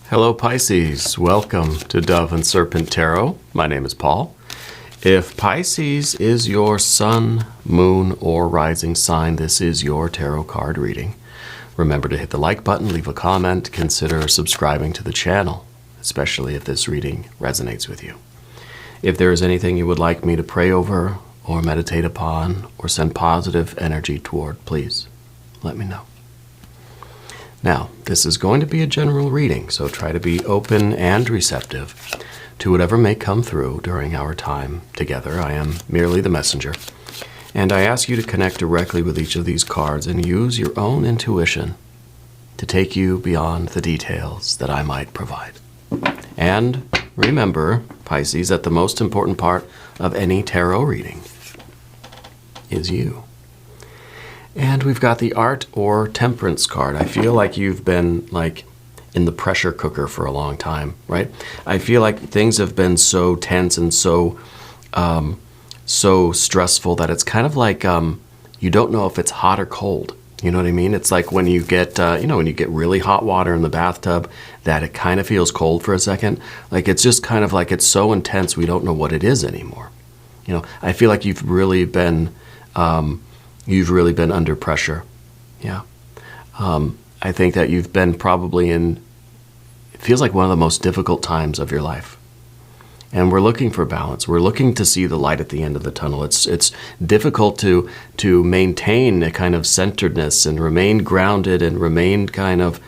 Hello Pisces, welcome to Dove and Serpent Tarot. My name is Paul. If Pisces is your sun, moon, or rising sign, this is your tarot card reading. Remember to hit the like button, leave a comment, consider subscribing to the channel, especially if this reading resonates with you. If there is anything you would like me to pray over or meditate upon or send positive energy toward, please let me know. Now, this is going to be a general reading, so try to be open and receptive to whatever may come through during our time together. I am merely the messenger, and I ask you to connect directly with each of these cards and use your own intuition to take you beyond the details that I might provide. And remember, Pisces, that the most important part of any tarot reading is you. And we've got the Art or Temperance card. I feel like you've been in the pressure cooker for a long time, right? I feel like things have been so tense and so stressful that it's kind of like you don't know if it's hot or cold. You know what I mean? It's like when you get when you get really hot water in the bathtub, that it kind of feels cold for a second. Like it's just kind of like it's so intense we don't know what it is anymore. You know, I feel like you've really been under pressure. Yeah. I think that you've been probably it feels like one of the most difficult times of your life. And we're looking for balance. We're looking to see the light at the end of the tunnel. It's difficult to maintain a kind of centeredness and remain grounded and remain kind of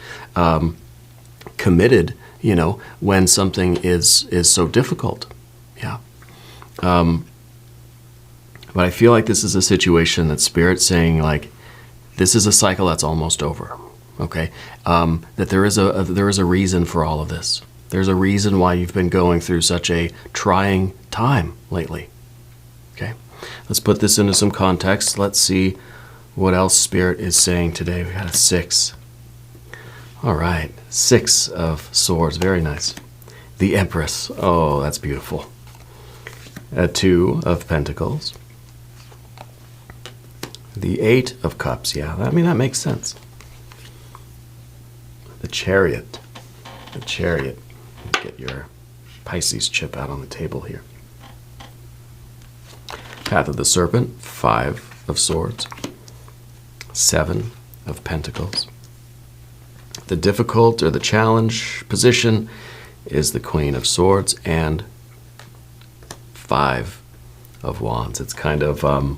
committed, when something is so difficult. Yeah. But I feel like this is a situation that Spirit's saying, this is a cycle that's almost over, okay? That there is a reason for all of this. There's a reason why you've been going through such a trying time lately, okay? Let's put this into some context. Let's see what else Spirit is saying today. We got a 6. All right, 6 of Swords, very nice. The Empress, oh, that's beautiful. A 2 of Pentacles. The 8 of Cups, yeah, that makes sense. The Chariot. Get your Pisces chip out on the table here. Path of the Serpent, 5 of Swords. 7 of Pentacles. The difficult or the challenge position is the Queen of Swords and 5 of Wands. It's kind of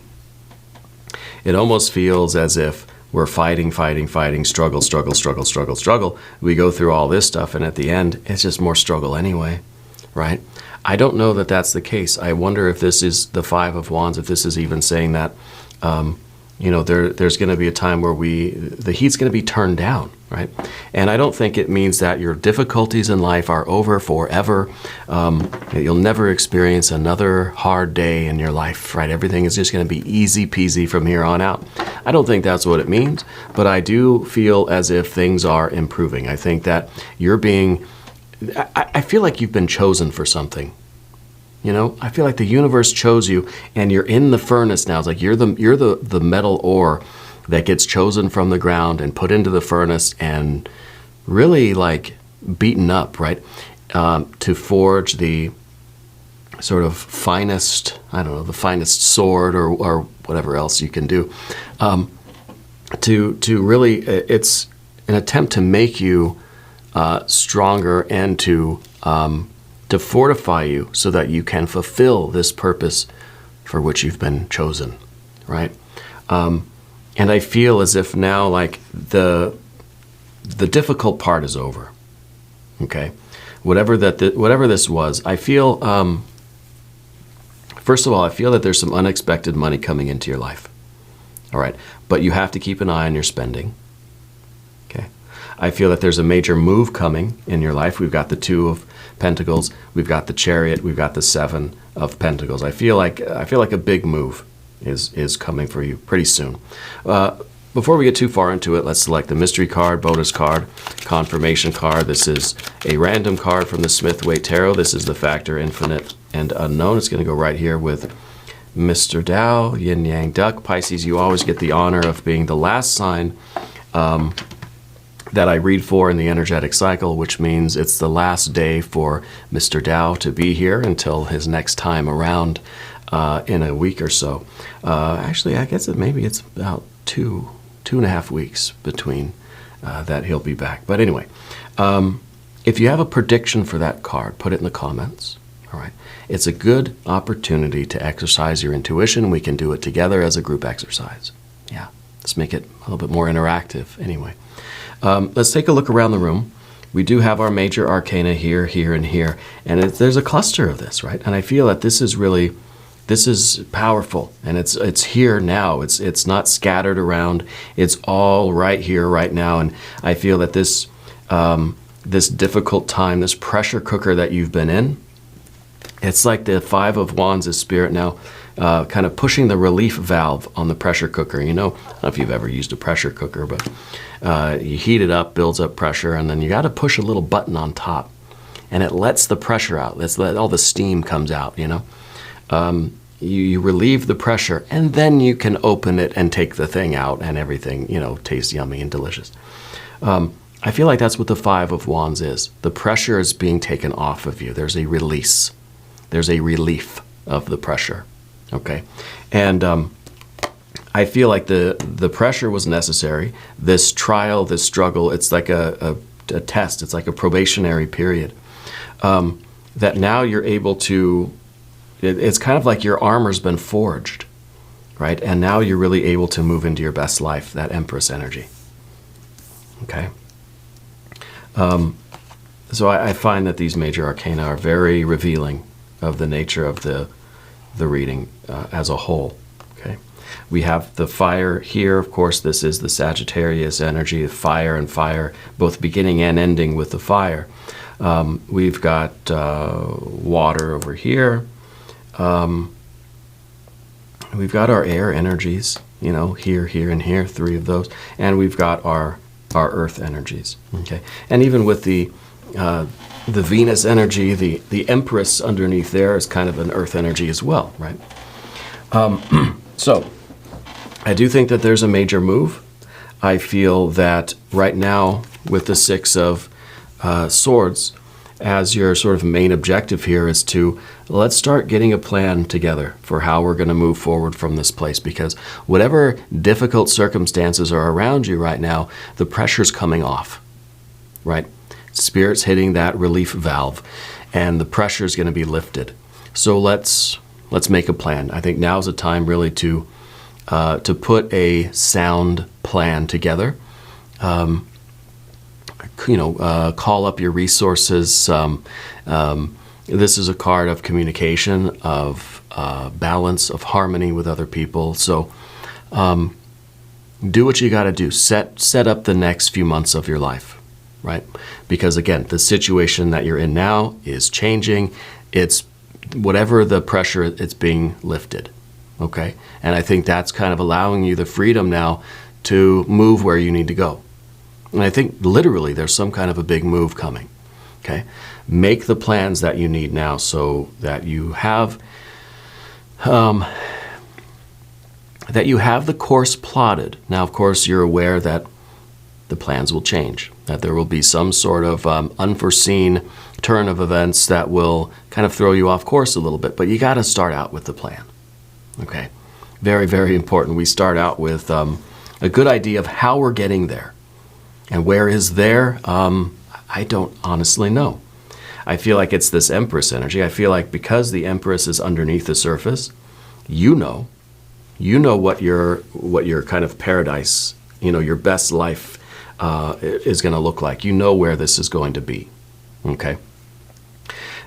it almost feels as if we're fighting, struggle. We go through all this stuff, and at the end, it's just more struggle anyway, right? I don't know that that's the case. I wonder if this is the 5 of Wands, if this is even saying that, there's going to be a time where the heat's going to be turned down, right? And I don't think it means that your difficulties in life are over forever. You'll never experience another hard day in your life, right? Everything is just going to be easy peasy from here on out. I don't think that's what it means, but I do feel as if things are improving. I think that I feel like you've been chosen for something. I feel like the universe chose you, and you're in the furnace now. It's like you're the metal ore that gets chosen from the ground and put into the furnace and really beaten up, right? To forge the sort of finest, the finest sword or whatever else you can do. To really, it's an attempt to make you stronger and to fortify you so that you can fulfill this purpose for which you've been chosen, right? And I feel as if now, the difficult part is over, okay? Whatever this was, I feel, first of all, I feel that there's some unexpected money coming into your life, all right? But you have to keep an eye on your spending, okay? I feel that there's a major move coming in your life. We've got the 2 of Pentacles, we've got the Chariot, we've got the 7 of Pentacles. I feel like a big move is coming for you pretty soon. Before we get too far into it, let's select the mystery card, bonus card, confirmation card. This is a random card from the Smith-Waite Tarot. This is the Factor, Infinite, and Unknown. It's going to go right here with Mr. Tao, Yin Yang Duck. Pisces, you always get the honor of being the last sign that I read for in the energetic cycle, which means it's the last day for Mr. Tao to be here until his next time around in a week or so. Actually, I guess maybe it's about two and a half weeks between that he'll be back. But anyway, if you have a prediction for that card, put it in the comments. All right. It's a good opportunity to exercise your intuition. We can do it together as a group exercise. Yeah. Let's make it a little bit more interactive anyway. Let's take a look around the room. We do have our major arcana here, here, and here. And there's a cluster of this, right? And I feel that this is powerful. And it's here now. It's not scattered around. It's all right here, right now. And I feel that this difficult time, this pressure cooker that you've been in, it's like the Five of Wands is Spirit now kind of pushing the relief valve on the pressure cooker. You know, I don't know if you've ever used a pressure cooker, but you heat it up, builds up pressure, and then you got to push a little button on top. And it lets the pressure out. All the steam comes out, you know. You relieve the pressure, and then you can open it and take the thing out, and everything, you know, tastes yummy and delicious. I feel like that's what the Five of Wands is. The pressure is being taken off of you. There's a release. There's a relief of the pressure, okay? And I feel like the pressure was necessary. This trial, this struggle, it's like a test. It's like a probationary period. That now you're able to, it's kind of like your armor's been forged, right? And now you're really able to move into your best life, that Empress energy, okay? So I find that these major arcana are very revealing of the nature of the reading as a whole. Okay, we have the fire here. Of course, this is the Sagittarius energy, fire and fire, both beginning and ending with the fire. We've got water over here. We've got our air energies, you know, here, here, and here, three of those, and we've got our earth energies. Okay, and even with the Venus energy, the Empress underneath there is kind of an earth energy as well, right? So I do think that there's a major move. I feel that right now with the Six of Swords, as your sort of main objective here is to let's start getting a plan together for how we're going to move forward from this place, because whatever difficult circumstances are around you right now, the pressure's coming off, right? Spirit's hitting that relief valve, and the pressure is going to be lifted. So let's make a plan. I think now's the time really to put a sound plan together. Call up your resources. This is a card of communication, of balance, of harmony with other people. So do what you got to do. Set up the next few months of your life, right? Because again, the situation that you're in now is changing. It's whatever the pressure, it's being lifted, okay? And I think that's kind of allowing you the freedom now to move where you need to go. And I think literally there's some kind of a big move coming, okay? Make the plans that you need now so that you have the course plotted. Now, of course, you're aware that the plans will change, that there will be some sort of unforeseen turn of events that will kind of throw you off course a little bit, but you got to start out with the plan, okay? Very, very important. We start out with a good idea of how we're getting there. And where is there? I don't honestly know. I feel like it's this Empress energy. I feel like because the Empress is underneath the surface, you know what your kind of paradise, your best life is going to look like. You know where this is going to be, okay?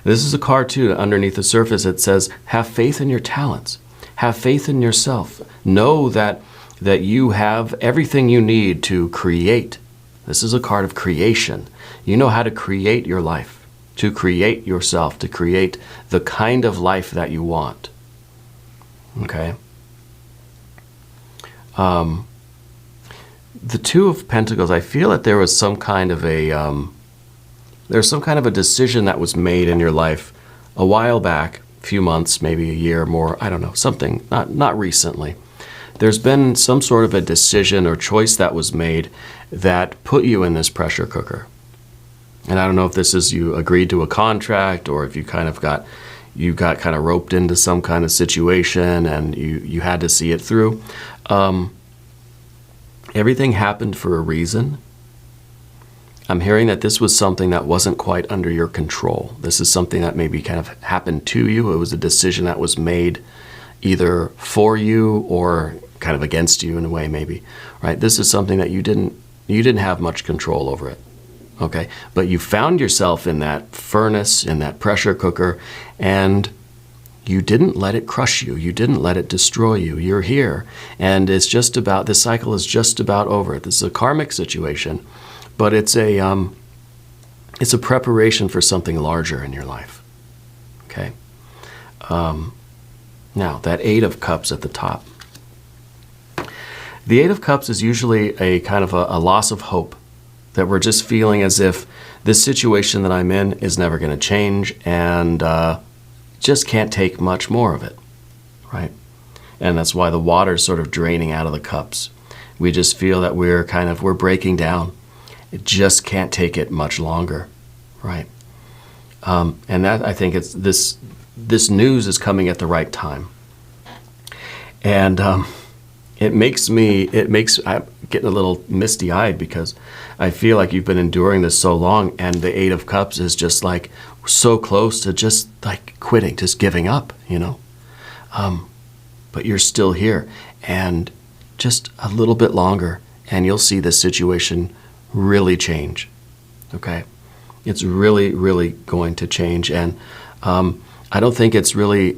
This is a card too, underneath the surface. It says, have faith in your talents. Have faith in yourself. Know that you have everything you need to create. This is a card of creation. You know how to create your life, to create yourself, to create the kind of life that you want. Okay? The Two of Pentacles, I feel that there was some kind of a decision that was made in your life a while back, a few months, maybe a year or more, I don't know, something, not recently. There's been some sort of a decision or choice that was made, that put you in this pressure cooker. And I don't know if this is you agreed to a contract, or if you got kind of roped into some kind of situation and you had to see it through. Everything happened for a reason. I'm hearing that this was something that wasn't quite under your control. This is something that maybe kind of happened to you. It was a decision that was made either for you or kind of against you in a way, maybe, right? This is something that you didn't have much control over it, okay? But you found yourself in that furnace, in that pressure cooker, and you didn't let it crush you. You didn't let it destroy you. You're here, and this cycle is just about over. This is a karmic situation, but it's a preparation for something larger in your life, okay? Now, that Eight of Cups at the top. The Eight of Cups is usually a kind of a loss of hope, that we're just feeling as if this situation that I'm in is never going to change, and just can't take much more of it, right? And that's why the water's sort of draining out of the cups. We just feel that we're breaking down. It just can't take it much longer, right? And that, I think, it's this news is coming at the right time. And I'm getting a little misty-eyed because I feel like you've been enduring this so long, and the Eight of Cups is just like so close to just like quitting, just giving up, you know? But you're still here, and just a little bit longer, and you'll see this situation really change, okay? It's really, really going to change, and I don't think it's really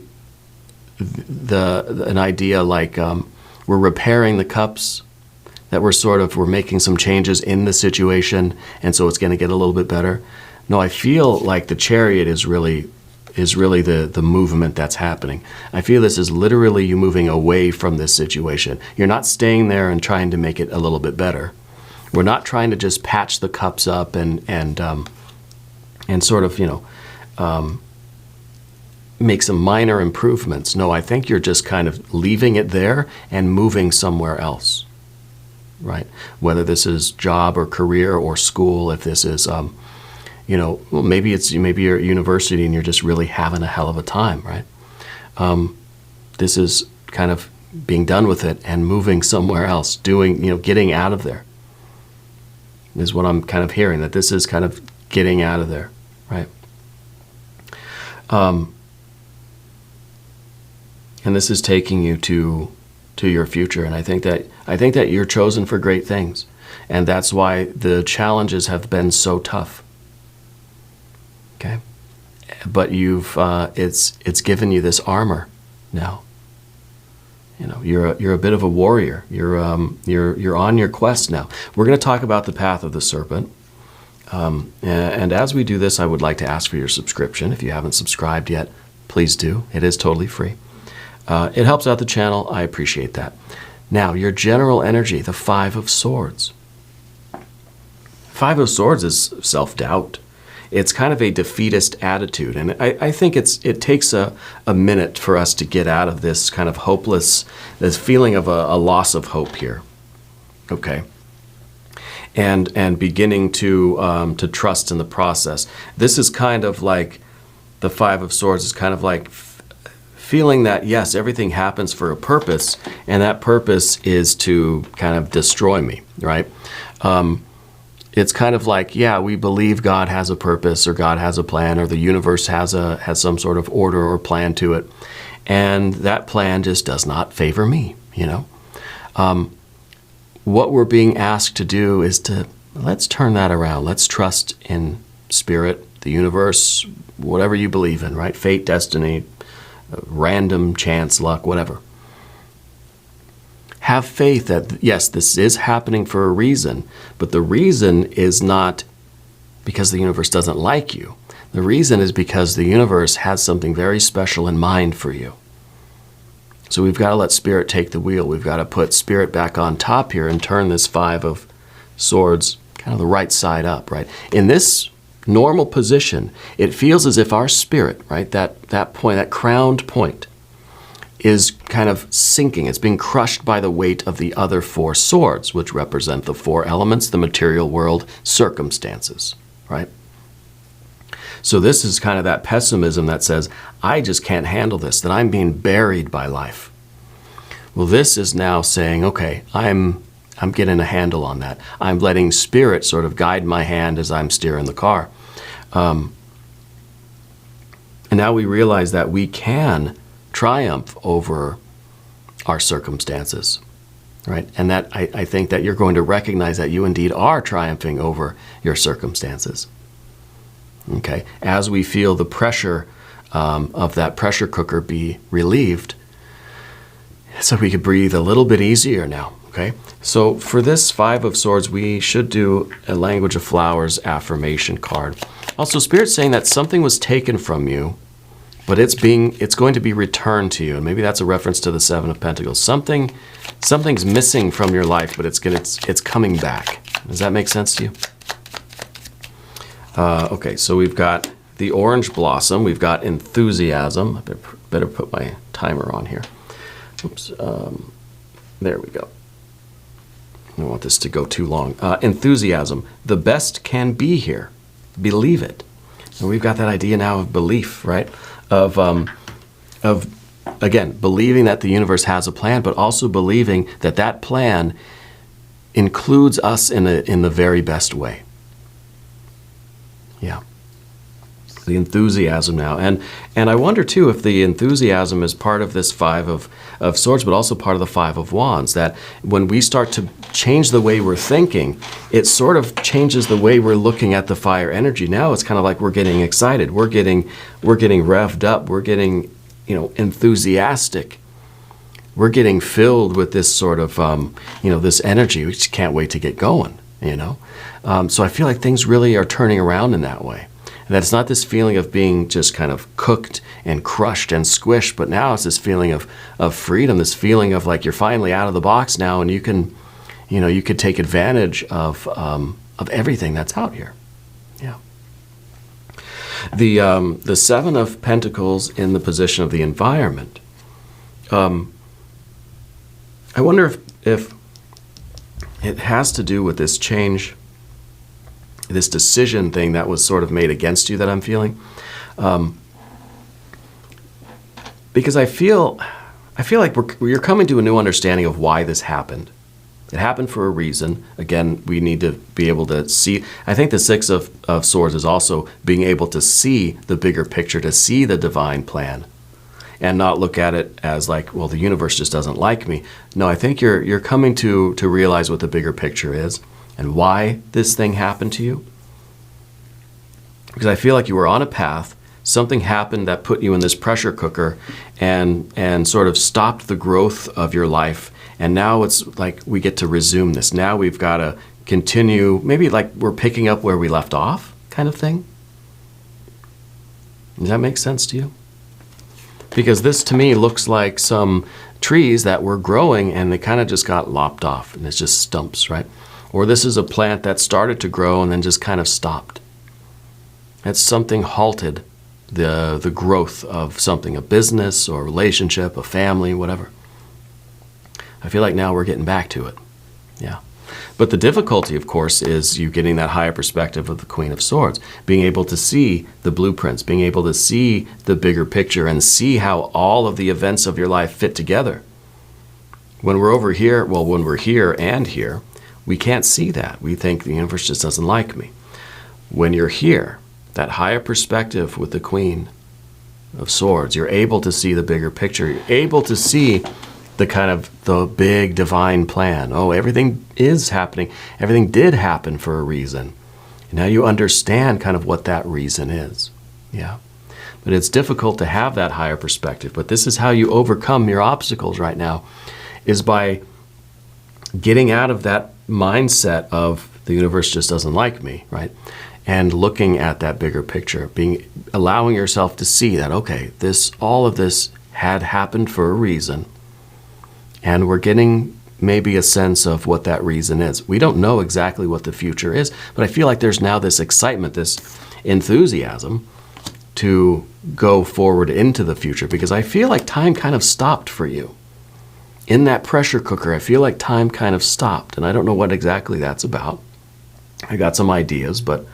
an idea like we're repairing the cups, that we're making some changes in the situation, and so it's going to get a little bit better. No, I feel like the Chariot is really the movement that's happening. I feel this is literally you moving away from this situation. You're not staying there and trying to make it a little bit better. We're not trying to just patch the cups up and sort of, make some minor improvements. No, I think you're just kind of leaving it there and moving somewhere else, right? Whether this is job or career or school, if this is, maybe you're at university and you're just really having a hell of a time, right? This is kind of being done with it and moving somewhere else, getting out of there, is what I'm kind of hearing, that this is kind of getting out of there, right? And this is taking you to your future. And I think that you're chosen for great things. And that's why the challenges have been so tough. Okay? But it's given you this armor now. You're a bit of a warrior. You're on your quest now. We're going to talk about the path of the serpent. And as we do this, I would like to ask for your subscription. If you haven't subscribed yet, please do. It is totally free. It helps out the channel. I appreciate that. Now, your general energy, the Five of Swords. Five of Swords is self-doubt. It's kind of a defeatist attitude. And I think it takes a minute for us to get out of this kind of hopeless, this feeling of a loss of hope here. Okay? And beginning to trust in the process. This is kind of like, the Five of Swords is kind of like feeling that, yes, everything happens for a purpose, and that purpose is to kind of destroy me, right? It's kind of like, yeah, we believe God has a purpose, or God has a plan, or the universe has some sort of order or plan to it, and that plan just does not favor me, What we're being asked to do is let's turn that around. Let's trust in spirit, the universe, whatever you believe in, right? Fate, destiny, random chance, luck, whatever. Have faith that, yes, this is happening for a reason, but the reason is not because the universe doesn't like you. The reason is because the universe has something very special in mind for you. So we've got to let spirit take the wheel. We've got to put spirit back on top here and turn this Five of Swords kind of the right side up, right? In this normal position, it feels as if our spirit, right, that point, that crowned point, is kind of sinking. It's being crushed by the weight of the other 4 swords, which represent the 4 elements, the material world, circumstances, right? So this is kind of that pessimism that says, I just can't handle this, that I'm being buried by life. Well, this is now saying, okay, I'm getting a handle on that. I'm letting spirit sort of guide my hand as I'm steering the car. And now we realize that we can triumph over our circumstances, right? And that I think that you're going to recognize that you indeed are triumphing over your circumstances. Okay, as we feel the pressure of that pressure cooker be relieved, so we could breathe a little bit easier now. Okay, so for this 5 of Swords, we should do a Language of Flowers affirmation card. Also, Spirit's saying that something was taken from you, but it's going to be returned to you. And maybe that's a reference to the 7 of Pentacles. Something's missing from your life, but it's coming back. Does that make sense to you? Okay, so we've got the Orange Blossom. We've got Enthusiasm. I better put my timer on here. Oops. There we go. I don't want this to go too long. Enthusiasm. The best can be here. Believe it. And we've got that idea now of belief, right? Of again, believing that the universe has a plan, but also believing that that plan includes us in the very best way. Yeah. The enthusiasm now. And I wonder too if the enthusiasm is part of this 5 of Swords, but also part of the 5 of Wands, that when we start to change the way we're thinking, it sort of changes the way we're looking at the fire energy. Now it's kind of like we're getting excited. We're getting revved up. We're getting, enthusiastic. We're getting filled with this sort of, this energy. We just can't wait to get going, So I feel like things really are turning around in that way. And that it's not this feeling of being just kind of cooked and crushed and squished, but now it's this feeling of freedom, this feeling of like you're finally out of the box now, and you can take advantage of everything that's out here. Yeah. The 7 of Pentacles in the position of the environment. I wonder if it has to do with this change, this decision thing that was sort of made against you that I'm feeling. Because I feel like you're coming to a new understanding of why this happened. It happened for a reason. Again, we need to be able to see. I think the 6 of Swords is also being able to see the bigger picture, to see the divine plan, and not look at it as like, well, the universe just doesn't like me. No, I think you're coming to realize what the bigger picture is and why this thing happened to you. Because I feel like you were on a path, something happened that put you in this pressure cooker and sort of stopped the growth of your life. And now it's like we get to resume this. Now we've got to continue, maybe like we're picking up where we left off kind of thing. Does that make sense to you? Because this to me looks like some trees that were growing and they kind of just got lopped off and it's just stumps, right? Or this is a plant that started to grow and then just kind of stopped. It's something halted the growth of something, a business or relationship, a family, whatever. I feel like now we're getting back to it. Yeah. But the difficulty, of course, is you getting that higher perspective of the Queen of Swords, being able to see the blueprints, being able to see the bigger picture and see how all of the events of your life fit together. When we're over here, well, when we're here and here, we can't see that. We think the universe just doesn't like me. When you're here, that higher perspective with the Queen of Swords, you're able to see the bigger picture. You're able to see the kind of the big divine plan. Oh, everything is happening. Everything did happen for a reason. And now you understand kind of what that reason is. Yeah. But it's difficult to have that higher perspective. But this is how you overcome your obstacles right now, is by getting out of that mindset of the universe just doesn't like me, right? And looking at that bigger picture, allowing yourself to see that, okay, all of this had happened for a reason. And we're getting maybe a sense of what that reason is. We don't know exactly what the future is, but I feel like there's now this excitement, this enthusiasm to go forward into the future, because I feel like time kind of stopped for you. In that pressure cooker, I feel like time kind of stopped, and I don't know what exactly that's about. I got some ideas, but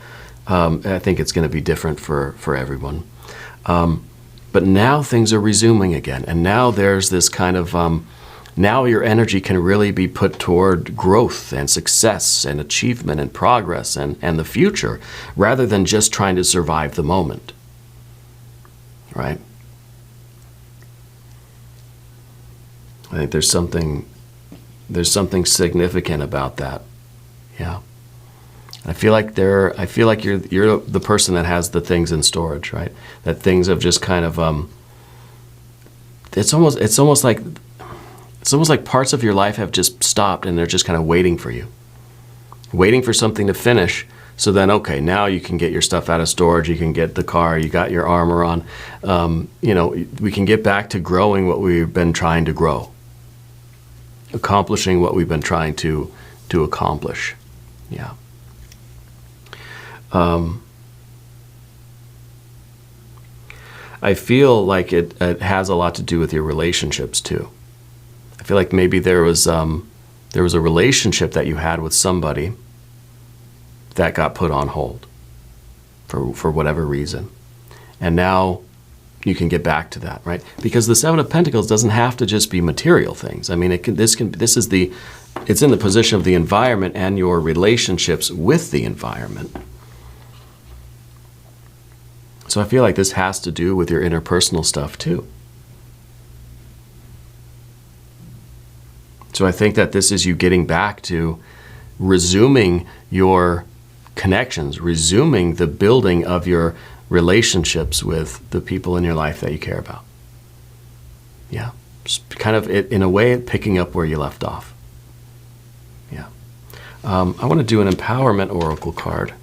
I think it's going to be different for everyone. But now things are resuming again, and now there's this kind of, now your energy can really be put toward growth and success and achievement and progress and the future, rather than just trying to survive the moment, right? I think there's something significant about that, yeah. I feel like you're the person that has the things in storage, right? That things have just kind of it's almost like parts of your life have just stopped and they're just kind of waiting for you. Waiting for something to finish, so then okay, now you can get your stuff out of storage, you can get the car, you got your armor on. We can get back to growing what we've been trying to grow. Accomplishing what we've been trying to accomplish. Yeah. I feel like it has a lot to do with your relationships too. I feel like maybe there was a relationship that you had with somebody that got put on hold for whatever reason, and now you can get back to that, right? Because the Seven of Pentacles doesn't have to just be material things. I mean, it's in the position of the environment and your relationships with the environment. So I feel like this has to do with your interpersonal stuff too. So I think that this is you getting back to resuming your connections, resuming the building of your relationships with the people in your life that you care about. Yeah, just kind of, in a way, picking up where you left off. Yeah. I want to do an empowerment oracle card.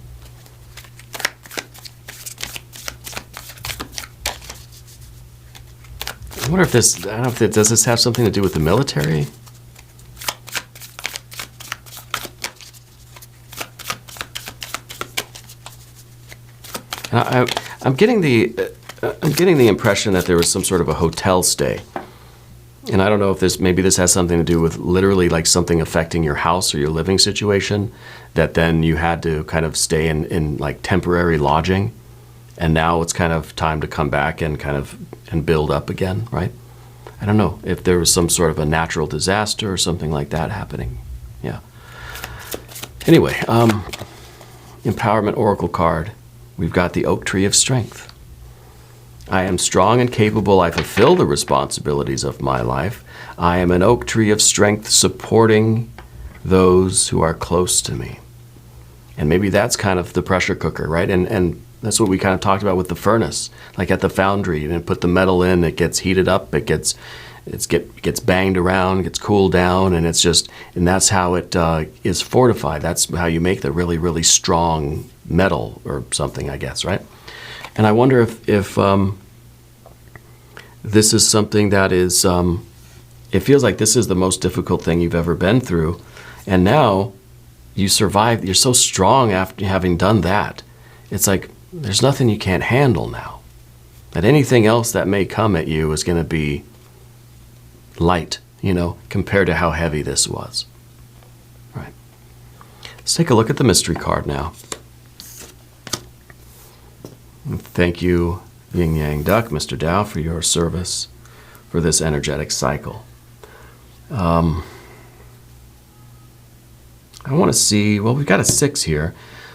I wonder if this, I don't know if it, does this have something to do with the military? I'm getting the impression that there was some sort of a hotel stay. And I don't know if maybe this has something to do with literally like something affecting your house or your living situation, that then you had to kind of stay in like temporary lodging. And now it's kind of time to come back and and build up again, right? I don't know if there was some sort of a natural disaster or something like that happening. Yeah. Anyway, empowerment oracle card. We've got the Oak Tree of Strength. I am strong and capable. I fulfill the responsibilities of my life. I am an oak tree of strength, supporting those who are close to me. And maybe that's kind of the pressure cooker, right? And that's what we kind of talked about with the furnace, like at the foundry. And put the metal in, it gets heated up, it gets banged around, gets cooled down, and and that's how it is fortified. That's how you make the really, really strong metal or something, I guess, right? And I wonder if this is something that is, it feels like this is the most difficult thing you've ever been through, and now you survived. You're so strong after having done that. It's like there's nothing you can't handle now. That anything else that may come at you is going to be light, compared to how heavy this was. Right. Let's take a look at the mystery card now. Thank you, Yin Yang Duck, Mr. Tao, for your service for this energetic cycle. I want to see, well, we've got a 6 here.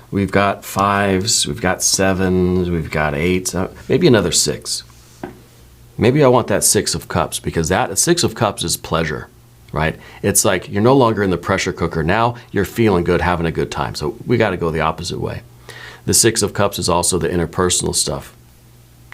We've got 5s, we've got 7s, we've got 8s, maybe another 6. Maybe I want that 6 of Cups, because that 6 of Cups is pleasure, right? It's like you're no longer in the pressure cooker. Now you're feeling good, having a good time. So we got to go the opposite way. The 6 of Cups is also the interpersonal stuff.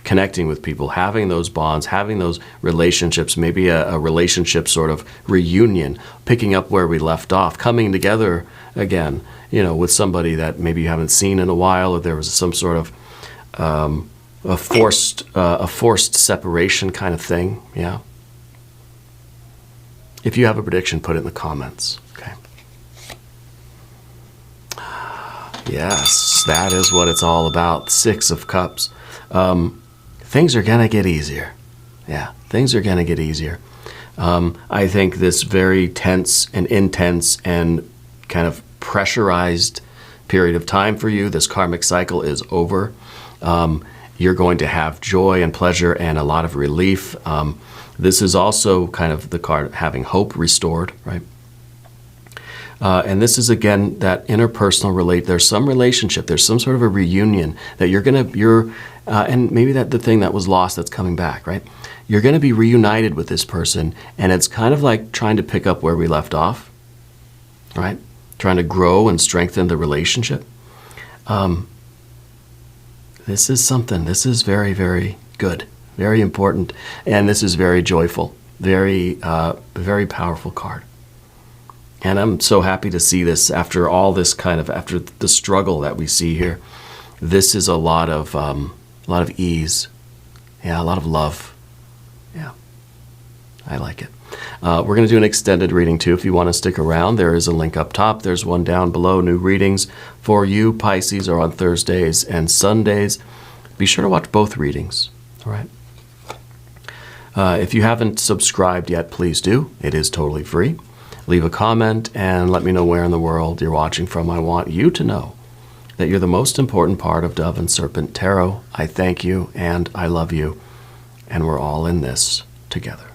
Connecting with people, having those bonds, having those relationships, maybe a relationship sort of reunion, picking up where we left off, coming together again, with somebody that maybe you haven't seen in a while, or there was some sort of a forced separation kind of thing. Yeah. If you have a prediction, put it in the comments. Okay. Yes, that is what it's all about. 6 of Cups. things are going to get easier. Yeah, things are going to get easier. I think this very tense and intense and kind of pressurized period of time for you, this karmic cycle is over. You're going to have joy and pleasure and a lot of relief. This is also kind of the card having hope restored, right? And this is, again, that interpersonal there's some relationship, there's some sort of a reunion that and maybe that the thing that was lost that's coming back, right? You're going to be reunited with this person, and it's kind of like trying to pick up where we left off, right? Trying to grow and strengthen the relationship. This is something. This is very, very good, very important, and this is very joyful, very, very powerful card. And I'm so happy to see this after all this after the struggle that we see here. This is a lot of ease, yeah, a lot of love. Yeah, I like it. We're going to do an extended reading too. If you want to stick around, there is a link up top. There's one down below. New readings for you, Pisces, are on Thursdays and Sundays. Be sure to watch both readings. All right. If you haven't subscribed yet, please do. It is totally free. Leave a comment and let me know where in the world you're watching from. I want you to know that you're the most important part of Dove and Serpent Tarot. I thank you and I love you, and we're all in this together.